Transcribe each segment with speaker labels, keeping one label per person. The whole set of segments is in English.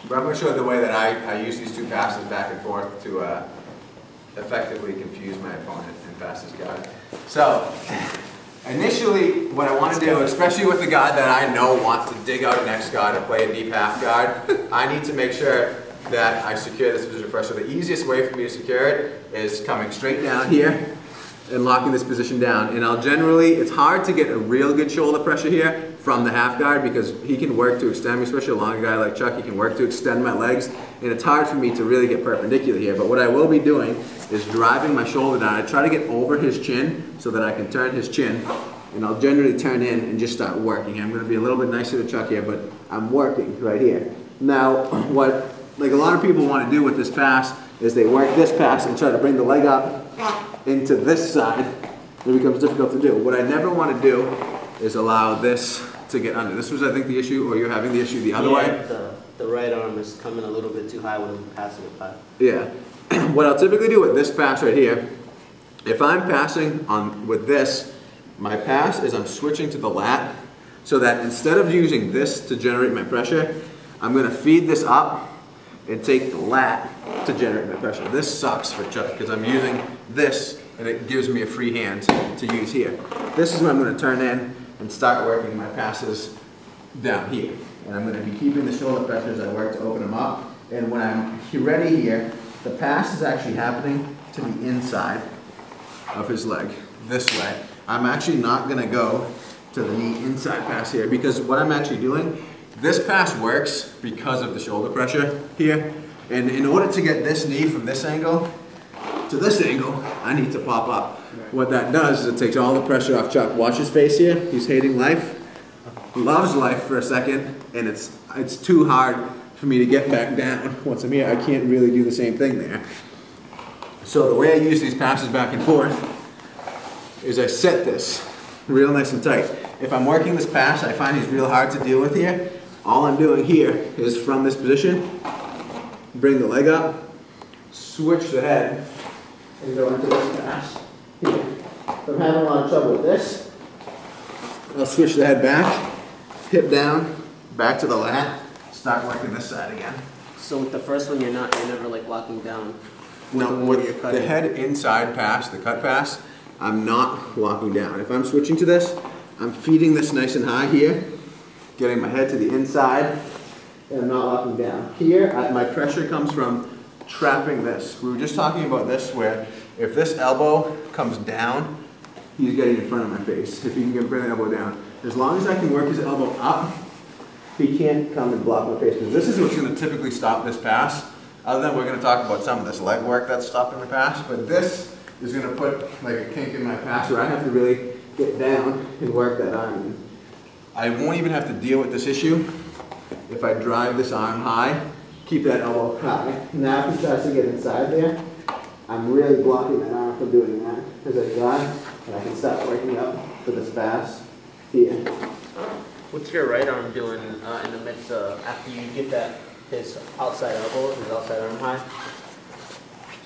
Speaker 1: But I'm going to show you the way that I use these two passes back and forth to effectively confuse my opponent and pass his guard. So, initially, what I want to do, especially with the guy that I know wants to dig out an X guard and play a deep half guard, I need to make sure that I secure this position first. So the easiest way for me to secure it is coming straight down here and locking this position down. And I'll generally, it's hard to get a real good shoulder pressure here from the half guard because he can work to extend me, especially a long guy like Chuck, he can work to extend my legs. And it's hard for me to really get perpendicular here. But what I will be doing is driving my shoulder down. I try to get over his chin so that I can turn his chin. And I'll generally turn in and just start working. I'm going to be a little bit nicer to Chuck here, but I'm working right here. Now, what like a lot of people want to do with this pass is they work this pass and try to bring the leg up into this side. It becomes difficult to do. What I never want to do is allow this to get under. This was, I think, the issue, or you're having the issue the other way.
Speaker 2: The right arm is coming a little bit too high when I'm passing it by.
Speaker 1: Yeah. What I'll typically do with this pass right here, if I'm passing on with this, my pass is I'm switching to the lat so that instead of using this to generate my pressure, I'm going to feed this up and take the lat to generate my pressure. This sucks for Chuck because I'm using this and it gives me a free hand to use here. This is when I'm going to turn in and start working my passes down here. And I'm going to be keeping the shoulder pressure as I work to open them up. And when I'm ready here, the pass is actually happening to the inside of his leg, this way. I'm actually not going to go to the knee inside pass here because what I'm actually doing, this pass works because of the shoulder pressure here. And in order to get this knee from this angle to this angle, I need to pop up. Right. What that does is it takes all the pressure off Chuck. Watch his face here. He's hating life. Loves life for a second. And it's too hard for me to get back down. Once I'm here, I can't really do the same thing there. So the way I use these passes back and forth is I set this real nice and tight. If I'm working this pass, I find he's real hard to deal with here. All I'm doing here is from this position, bring the leg up, switch the head, and go into this pass here. If I'm having a lot of trouble with this, I'll switch the head back, hip down, back to the lat, start working this side again.
Speaker 2: So with the first one, you're never like locking down?
Speaker 1: No, with the head inside pass, the cut pass, I'm not locking down. If I'm switching to this, I'm feeding this nice and high here, getting my head to the inside, and I'm not locking down. Here, my pressure comes from trapping this. We were just talking about this where if this elbow comes down, he's getting in front of my face. If he can bring the elbow down. As long as I can work his elbow up, he can't come and block my face. Because this is what's going to typically stop this pass. Other than we're going to talk about some of this leg work that's stopping the pass. But this is going to put like a kink in my pass where I have to really get down and work that arm in. I won't even have to deal with this issue if I drive this arm high, keep that elbow high. Now if he tries to get inside there, I'm really blocking that arm from doing that as I drive, and I can start working up for this pass here.
Speaker 2: What's your right arm doing in the midst of, after you get his outside elbow, his outside arm high?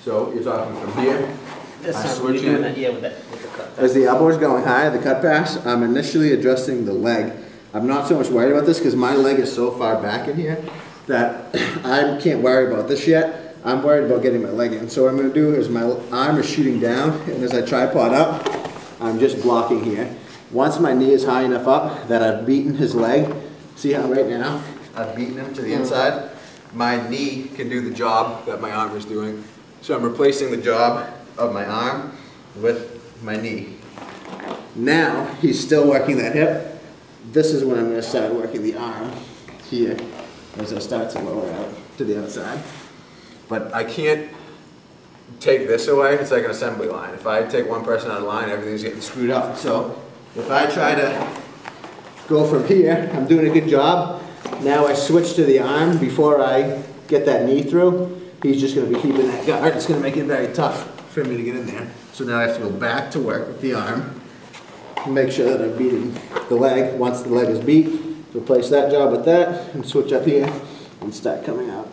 Speaker 1: So you're talking from here?
Speaker 2: I switch in. With the cut pass.
Speaker 1: As the elbow is going high, the cut pass, I'm initially adjusting the leg. I'm not so much worried about this because my leg is so far back in here that I can't worry about this yet. I'm worried about getting my leg in. So what I'm going to do is my arm is shooting down, and as I tripod up, I'm just blocking here. Once my knee is high enough up that I've beaten his leg, see how right now I've beaten him to the inside? My knee can do the job that my arm is doing. So I'm replacing the job of my arm with my knee. Now he's still working that hip. This is when I'm going to start working the arm here as I start to lower out to the outside. But I can't take this away. It's like an assembly line. If I take one person out of line, everything's getting screwed up. So if I try to go from here, I'm doing a good job. Now I switch to the arm before I get that knee through. He's just going to be keeping that guard. It's going to make it very tough for me to get in there. So now I have to go back to work with the arm. Make sure that I'm beating the leg. Once the leg is beat, replace that job with that and switch up here and start coming out.